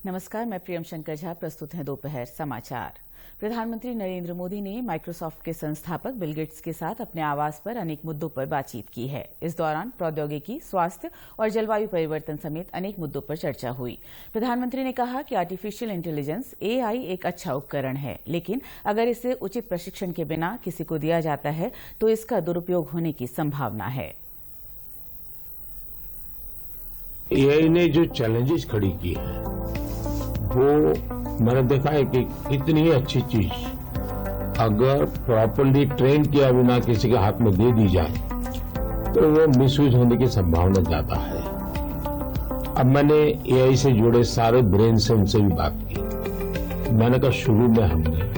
नमस्कार, मैं प्रियम शंकर झा। प्रस्तुत हैं दोपहर समाचार। प्रधानमंत्री नरेंद्र मोदी ने माइक्रोसॉफ्ट के संस्थापक बिल गेट्स के साथ अपने आवास पर अनेक मुद्दों पर बातचीत की है। इस दौरान प्रौद्योगिकी, स्वास्थ्य और जलवायु परिवर्तन समेत अनेक मुद्दों पर चर्चा हुई। प्रधानमंत्री ने कहा कि आर्टिफिशियल इंटेलिजेंस AI एक अच्छा उपकरण है, लेकिन अगर इसे उचित प्रशिक्षण के बिना किसी को दिया जाता है तो इसका दुरुपयोग होने की संभावना है। AI ने जो चैलेंजेस खड़ी की है वो मैंने देखा है कि इतनी अच्छी चीज अगर प्रॉपरली ट्रेन किया बिना किसी के हाथ में दे दी जाए तो वो मिसयूज होने की संभावना ज्यादा है। अब मैंने AI से जुड़े सारे ब्रेन से उनसे भी बात की। मैंने कहा शुरू में हमने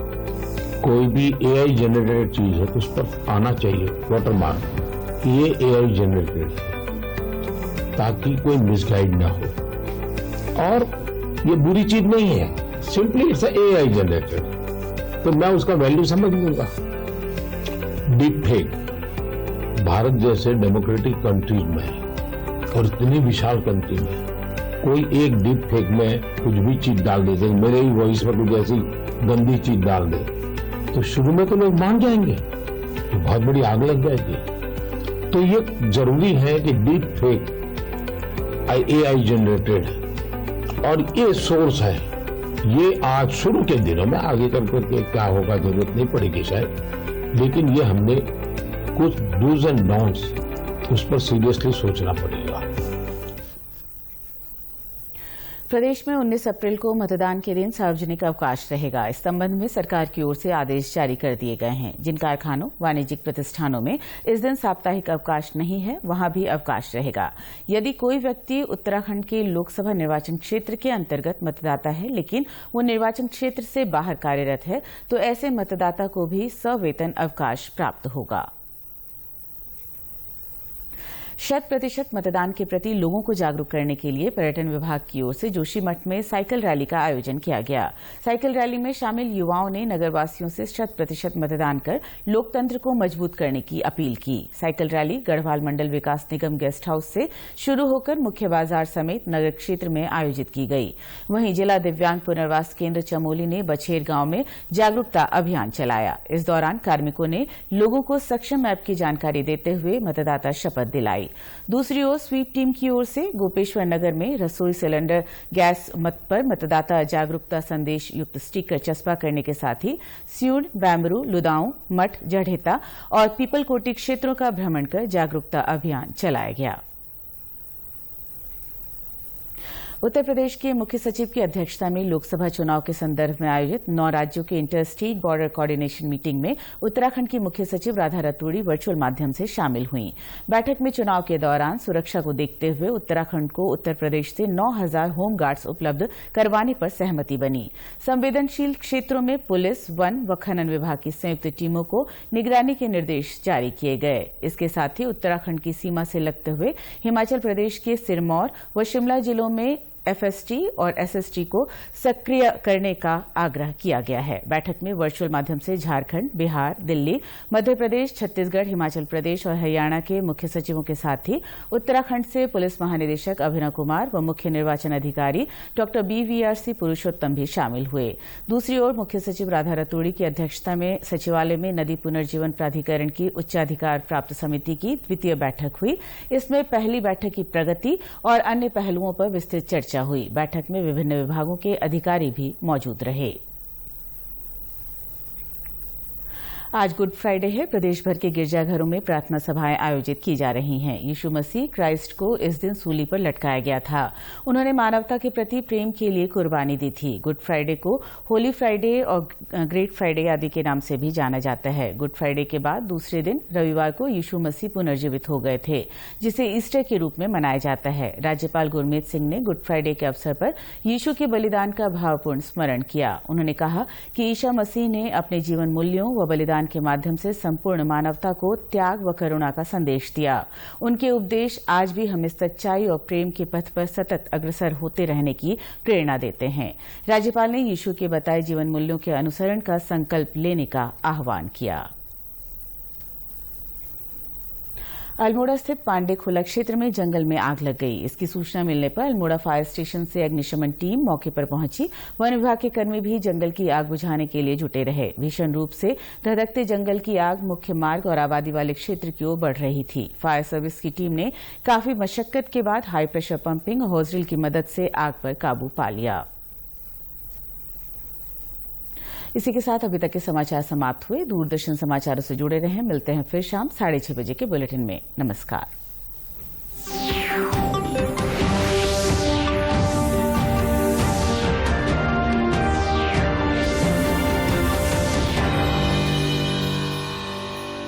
कोई भी AI जनरेटेड चीज है तो उस पर आना चाहिए वाटरमार्क कि ये AI जनरेटेड है, ताकि कोई मिसगाइड ना हो। और ये बुरी चीज नहीं है, सिंपली इट्स AI जनरेटेड, तो मैं उसका वैल्यू समझ लूंगा। डीप फेक भारत जैसे डेमोक्रेटिक कंट्रीज में और इतनी विशाल कंट्री में कोई एक डीप फेक में कुछ भी चीज डाल देते, मेरे ही वॉइस पर कुछ ऐसी गंदी चीज डाल दे तो शुरू में तो लोग मान जाएंगे, तो बहुत बड़ी आग लग जाएगी। तो ये जरूरी है कि डीप फेक AI जनरेटेड है और ये सोर्स है। ये आज शुरू के दिनों में, आगे करके क्या होगा जरूरत नहीं पड़ेगी शायद, लेकिन ये हमने कुछ डूज एंड डोंट्स उस पर सीरियसली सोचना पड़ेगा। प्रदेश में 19 अप्रैल को मतदान के दिन सार्वजनिक अवकाश रहेगा। इस संबंध में सरकार की ओर से आदेश जारी कर दिए गए हैं। जिन कारखानों, वाणिज्यिक प्रतिष्ठानों में इस दिन साप्ताहिक अवकाश नहीं है, वहां भी अवकाश रहेगा। यदि कोई व्यक्ति उत्तराखंड के लोकसभा निर्वाचन क्षेत्र के अंतर्गत मतदाता है, लेकिन वो निर्वाचन क्षेत्र से बाहर कार्यरत है, तो ऐसे मतदाता को भी सवेतन अवकाश प्राप्त होगा। 100% मतदान के प्रति लोगों को जागरूक करने के लिए पर्यटन विभाग की ओर से जोशीमठ में साइकिल रैली का आयोजन किया गया। साइकिल रैली में शामिल युवाओं ने नगरवासियों से 100% मतदान कर लोकतंत्र को मजबूत करने की अपील की। साइकिल रैली गढ़वाल मंडल विकास निगम गेस्ट हाउस से शुरू होकर मुख्य बाजार समेत नगर क्षेत्र में आयोजित की गई। वहीं जिला दिव्यांग पुनर्वास केंद्र चमोली ने बछेर गांव में जागरूकता अभियान चलाया। इस दौरान कार्मिकों ने लोगों को सक्षम ऐप की जानकारी देते हुए मतदाता शपथ दिलाई। दूसरी ओर स्वीप टीम की ओर से गोपेश्वर नगर में रसोई सिलेंडर गैस मत पर मतदाता जागरूकता संदेश युक्त स्टिकर चस्पा करने के साथ ही स्यूड, बैम्बरू, लुदाऊं, मठ, जड़हेता और पीपलकोटी क्षेत्रों का भ्रमण कर जागरूकता अभियान चलाया गया। उत्तर प्रदेश के मुख्य सचिव की अध्यक्षता में लोकसभा चुनाव के संदर्भ में आयोजित 9 राज्यों के inter state border coordination meeting में उत्तराखंड की मुख्य सचिव राधा रतूड़ी वर्चुअल माध्यम से शामिल हुईं। बैठक में चुनाव के दौरान सुरक्षा को देखते हुए उत्तराखंड को उत्तर प्रदेश से 9000 होमगार्ड्स उपलब्ध करवाने पर सहमति बनी। संवेदनशील क्षेत्रों में पुलिस, वन व खनन विभाग की संयुक्त टीमों को निगरानी के निर्देश जारी किए गए। इसके साथ ही उत्तराखंड की सीमा से लगते हुए हिमाचल प्रदेश के सिरमौर व शिमला जिलों में FST और SST को सक्रिय करने का आग्रह किया गया है। बैठक में वर्चुअल माध्यम से झारखंड, बिहार, दिल्ली, मध्य प्रदेश, छत्तीसगढ़, हिमाचल प्रदेश और हरियाणा के मुख्य सचिवों के साथ ही उत्तराखंड से पुलिस महानिदेशक अभिनव कुमार व मुख्य निर्वाचन अधिकारी डॉ BVRC पुरुषोत्तम भी शामिल हुए। दूसरी ओर मुख्य सचिव राधा रतूड़ी की अध्यक्षता में सचिवालय में नदी पुनर्जीवन प्राधिकरण की उच्चाधिकार प्राप्त समिति की द्वितीय बैठक हुई। इसमें पहली बैठक की प्रगति और अन्य पहलुओं पर विस्तृत चर्चा हुई। बैठक में विभिन्न विभागों के अधिकारी भी मौजूद रहे। आज गुड फ्राइडे है। प्रदेश भर के गिरजाघरों में प्रार्थना सभाएं आयोजित की जा रही हैं। यीशु मसीह क्राइस्ट को इस दिन सूली पर लटकाया गया था। उन्होंने मानवता के प्रति प्रेम के लिए कुर्बानी दी थी। गुड फ्राइडे को होली फ्राइडे और ग्रेट फ्राइडे आदि के नाम से भी जाना जाता है। गुड फ्राइडे के बाद दूसरे दिन रविवार को यीशु मसीह पुनर्जीवित हो गए थे, जिसे ईस्टर के रूप में मनाया जाता है। राज्यपाल गुरमीत सिंह ने गुड फ्राइडे के अवसर पर यीशु के बलिदान का भावपूर्ण स्मरण किया। उन्होंने कहा कि ईसा मसीह ने अपने जीवन मूल्यों व बलिदान के माध्यम से संपूर्ण मानवता को त्याग व करुणा का संदेश दिया। उनके उपदेश आज भी हमें सच्चाई और प्रेम के पथ पर सतत अग्रसर होते रहने की प्रेरणा देते हैं। राज्यपाल ने यीशु के बताए जीवन मूल्यों के अनुसरण का संकल्प लेने का आह्वान किया। अल्मोड़ा स्थित पांडे खोला क्षेत्र में जंगल में आग लग गई। इसकी सूचना मिलने पर अल्मोड़ा फायर स्टेशन से अग्निशमन टीम मौके पर पहुंची। वन विभाग के कर्मी भी जंगल की आग बुझाने के लिए जुटे रहे। भीषण रूप से धधकते जंगल की आग मुख्य मार्ग और आबादी वाले क्षेत्र की ओर बढ़ रही थी। फायर सर्विस की टीम ने काफी मशक्कत के बाद हाई प्रेशर पंपिंग और होजरिल की मदद से आग पर काबू पा लिया। इसी के साथ अभी तक के समाचार समाप्त हुए। दूरदर्शन समाचारों से जुड़े रहें। मिलते हैं फिर शाम 6:30 बजे के बुलेटिन में। नमस्कार।